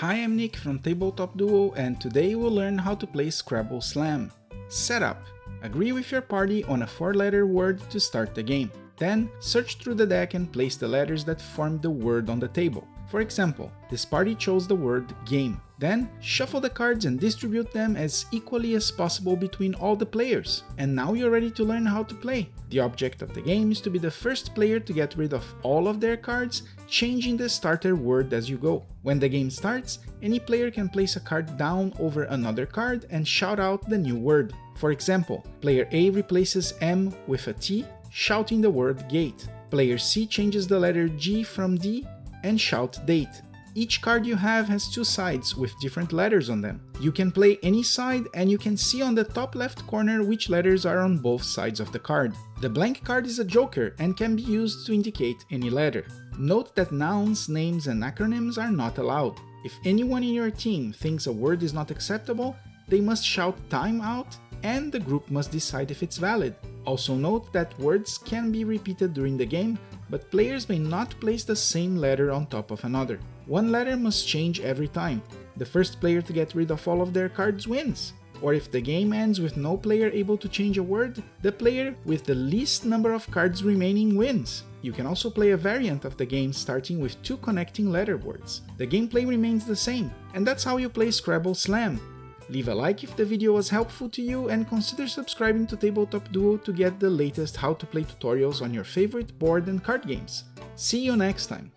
Hi, I'm Nick from Tabletop Duo, and today we'll learn how to play Scrabble Slam. Setup. Agree with your party on a 4-letter word to start the game. Then, search through the deck and place the letters that form the word on the table. For example, this party chose the word game. Then, shuffle the cards and distribute them as equally as possible between all the players. And now you're ready to learn how to play. The object of the game is to be the first player to get rid of all of their cards, changing the starter word as you go. When the game starts, any player can place a card down over another card and shout out the new word. For example, player A replaces M with a T, shouting the word gate. Player C changes the letter G from D and shout date. Each card you have has two sides with different letters on them. You can play any side and you can see on the top left corner which letters are on both sides of the card. The blank card is a joker and can be used to indicate any letter. Note that nouns, names, and acronyms are not allowed. If anyone in your team thinks a word is not acceptable, they must shout time out and the group must decide if it's valid. Also note that words can be repeated during the game, but players may not place the same letter on top of another. One letter must change every time. The first player to get rid of all of their cards wins. Or if the game ends with no player able to change a word, the player with the least number of cards remaining wins. You can also play a variant of the game starting with 2 connecting letter words. The gameplay remains the same, and that's how you play Scrabble Slam. Leave a like if the video was helpful to you and consider subscribing to Tabletop Duo to get the latest how to play tutorials on your favorite board and card games. See you next time!